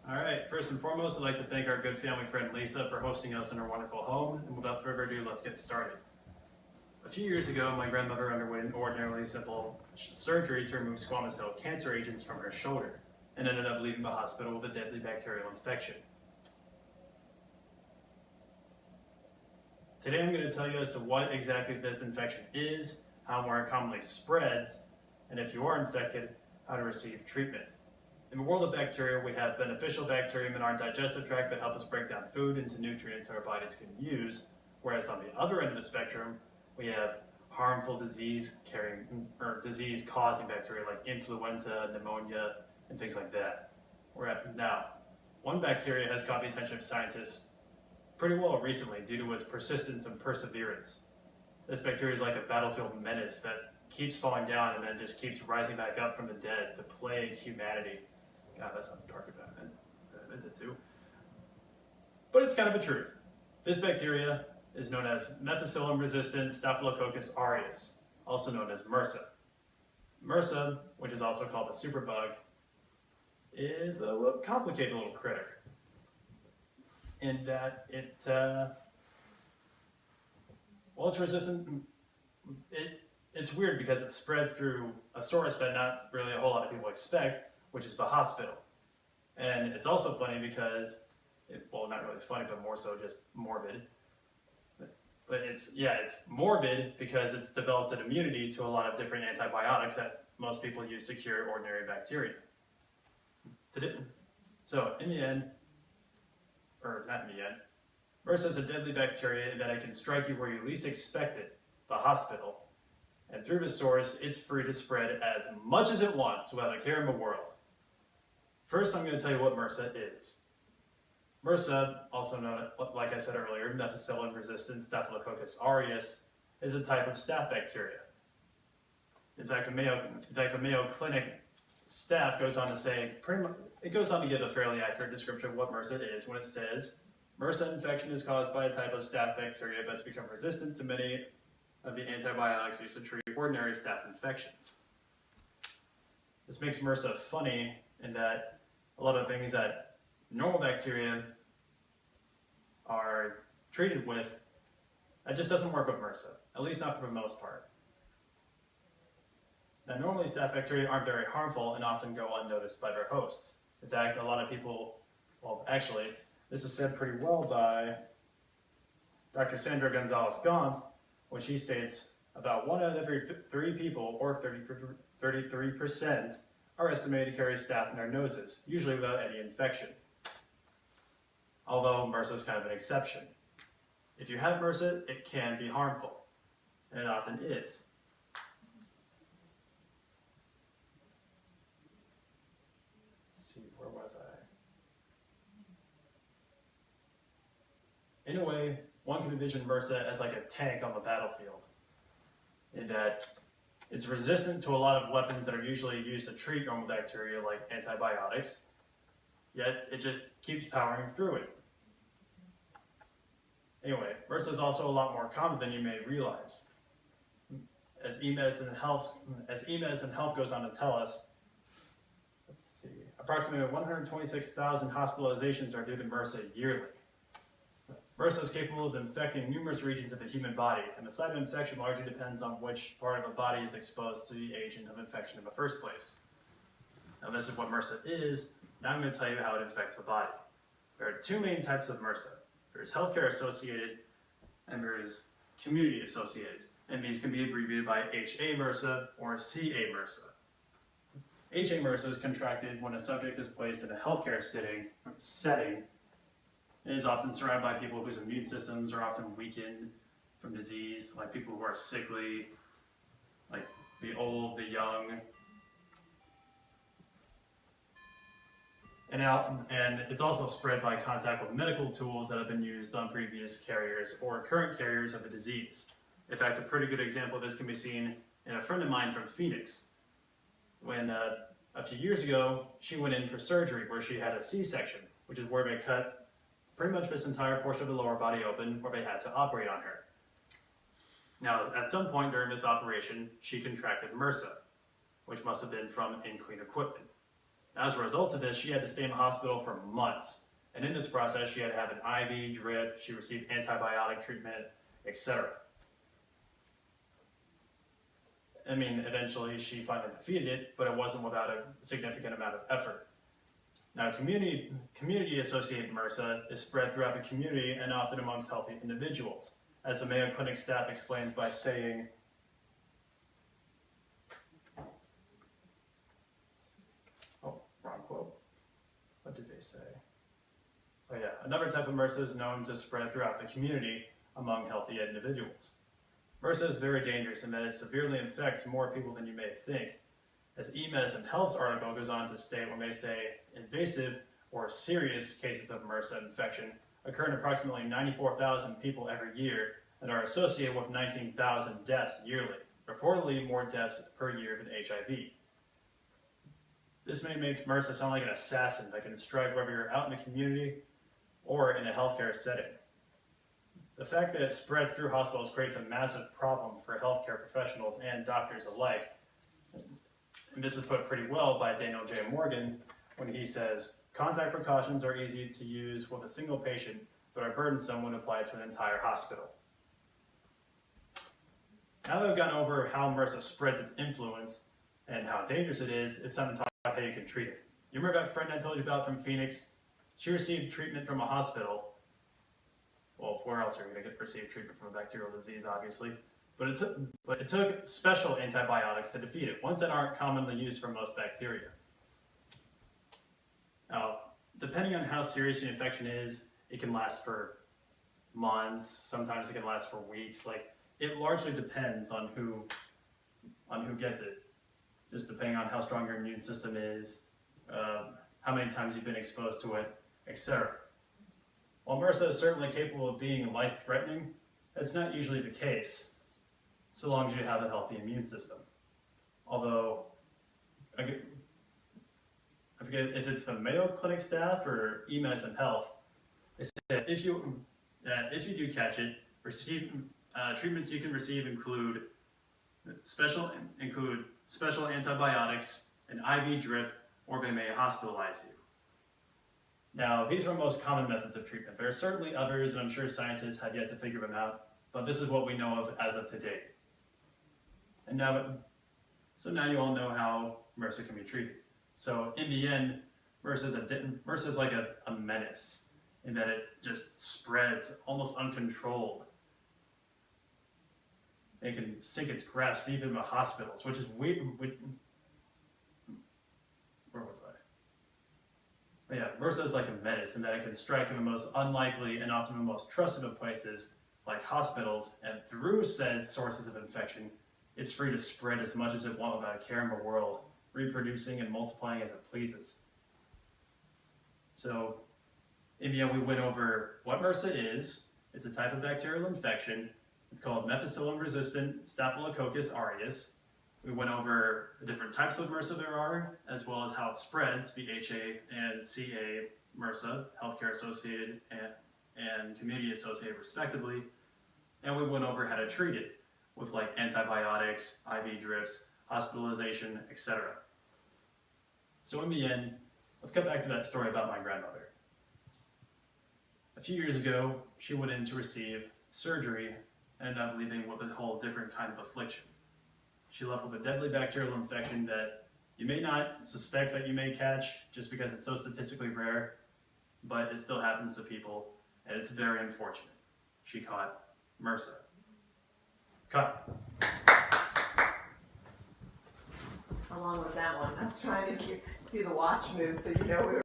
All right, first and foremost, I'd like to thank our good family friend Lisa for hosting us in her wonderful home. And without further ado, let's get started. A few years ago, my grandmother underwent an ordinarily simple surgery to remove squamous cell cancer agents from her shoulder and ended up leaving the hospital with a deadly bacterial infection. Today I'm going to tell you as to what exactly this infection is, how more commonly spreads, and if you are infected, how to receive treatment. In the world of bacteria, we have beneficial bacteria in our digestive tract that help us break down food into nutrients our bodies can use, whereas on the other end of the spectrum, we have harmful disease-causing bacteria like influenza, pneumonia, and things like that. Now, one bacteria has caught the attention of scientists pretty well recently due to its persistence and perseverance. This bacteria is like a battlefield menace that keeps falling down and then just keeps rising back up from the dead to plague humanity. God, that sounds darker than I meant it to. But it's kind of a truth. This bacteria is known as methicillin-resistant Staphylococcus aureus, also known as MRSA. MRSA, which is also called the superbug, is a little complicated little critter in that it's resistant. It's weird because it spreads through a source that not really a whole lot of people expect, which is the hospital. And it's also funny because, not really funny, but more so just morbid. But it's morbid because it's developed an immunity to a lot of different antibiotics that most people use to cure ordinary bacteria. So in the end, or not in the end, MRSA is a deadly bacteria that it can strike you where you least expect it, the hospital. And through the source, it's free to spread as much as it wants without a care in the world. First, I'm going to tell you what MRSA is. MRSA, also known, like I said earlier, methicillin-resistant Staphylococcus aureus, is a type of staph bacteria. In fact, the Mayo Clinic staff goes on to say, it goes on to give a fairly accurate description of what MRSA is when it says, MRSA infection is caused by a type of staph bacteria that's become resistant to many of the antibiotics used to treat ordinary staph infections. This makes MRSA funny in that a lot of things that normal bacteria are treated with, that just doesn't work with MRSA, at least not for the most part. Now, normally staph bacteria aren't very harmful and often go unnoticed by their hosts. In fact, a lot of people, this is said pretty well by Dr. Sandra Gonzalez-Gaunt, when she states about 1 out of every 3 people, or 33%, are estimated to carry staph in their noses, usually without any infection. Although MRSA is kind of an exception. If you have MRSA, it can be harmful, and it often is. Let's see, where was I? In a way, one can envision MRSA as like a tank on the battlefield, in that it's resistant to a lot of weapons that are usually used to treat normal bacteria like antibiotics, yet it just keeps powering through it. Anyway, MRSA is also a lot more common than you may realize. As eMedicine Health goes on to tell us, approximately 126,000 hospitalizations are due to MRSA yearly. MRSA is capable of infecting numerous regions of the human body, and the site of infection largely depends on which part of the body is exposed to the agent of infection in the first place. Now, this is what MRSA is. Now I'm going to tell you how it affects the body. There are 2 main types of MRSA. There's healthcare associated and there's community associated, and these can be abbreviated by HA-MRSA or CA-MRSA. HA-MRSA is contracted when a subject is placed in a healthcare setting. It is often surrounded by people whose immune systems are often weakened from disease, like people who are sickly, like the old, the young. And it's also spread by contact with medical tools that have been used on previous carriers or current carriers of the disease. In fact, a pretty good example of this can be seen in a friend of mine from Phoenix. When a few years ago, she went in for surgery where she had a C-section, which is where they cut pretty much this entire portion of the lower body open where they had to operate on her. Now, at some point during this operation, she contracted MRSA, which must have been from in-queen equipment. As a result of this, she had to stay in the hospital for months. And in this process, she had to have an IV drip, she received antibiotic treatment, etc. I mean, eventually she finally defeated it, but it wasn't without a significant amount of effort. Now, community-associated MRSA is spread throughout the community and often amongst healthy individuals, as the Mayo Clinic staff explains by saying, oh, wrong quote. What did they say? Oh yeah, another type of MRSA is known to spread throughout the community among healthy individuals. MRSA is very dangerous in that it severely infects more people than you may think. As eMedicine Health's article goes on to state, when they say invasive or serious cases of MRSA infection occur in approximately 94,000 people every year and are associated with 19,000 deaths yearly, reportedly more deaths per year than HIV. This may make MRSA sound like an assassin that can strike whether you're out in the community or in a healthcare setting. The fact that it spreads through hospitals creates a massive problem for healthcare professionals and doctors alike. And this is put pretty well by Daniel J. Morgan when he says, contact precautions are easy to use with a single patient, but are burdensome when applied to an entire hospital. Now that we've gone over how MRSA spreads its influence and how dangerous it is, it's time to talk about how you can treat it. You remember that friend I told you about from Phoenix? She received treatment from a hospital. Well, where else are you going to receive treatment from a bacterial disease, obviously? But it took special antibiotics to defeat it, ones that aren't commonly used for most bacteria. Now, depending on how serious the infection is, it can last for months, sometimes it can last for weeks. Like, it largely depends on who gets it, just depending on how strong your immune system is, how many times you've been exposed to it, etc. While MRSA is certainly capable of being life-threatening, that's not usually the case, so long as you have a healthy immune system. Although, I forget if it's the Mayo Clinic staff or eMedicine Health, they said if you do catch it, treatments you can receive include special antibiotics, an IV drip, or they may hospitalize you. Now, these are the most common methods of treatment. There are certainly others, and I'm sure scientists have yet to figure them out, but this is what we know of as of today. And now you all know how MRSA can be treated. So in the end, MRSA is like a menace in that it just spreads almost uncontrolled. It can sink its grasp even in the hospitals, which is weird. Where was I? But yeah, MRSA is like a menace in that it can strike in the most unlikely and often the most trusted of places, like hospitals, and through said sources of infection, it's free to spread as much as it wants without a care in the world, reproducing and multiplying as it pleases. So, in the end, we went over what MRSA is. It's a type of bacterial infection. It's called methicillin-resistant Staphylococcus aureus. We went over the different types of MRSA there are, as well as how it spreads, VHA and CA MRSA, healthcare-associated and community-associated respectively. And we went over how to treat it with like antibiotics, IV drips, hospitalization, etc. So in the end, let's get back to that story about my grandmother. A few years ago, she went in to receive surgery and ended up leaving with a whole different kind of affliction. She left with a deadly bacterial infection that you may not suspect that you may catch just because it's so statistically rare, but it still happens to people, and it's very unfortunate. She caught MRSA. Cut. Along with that one, I was trying to do the watch move so you know we were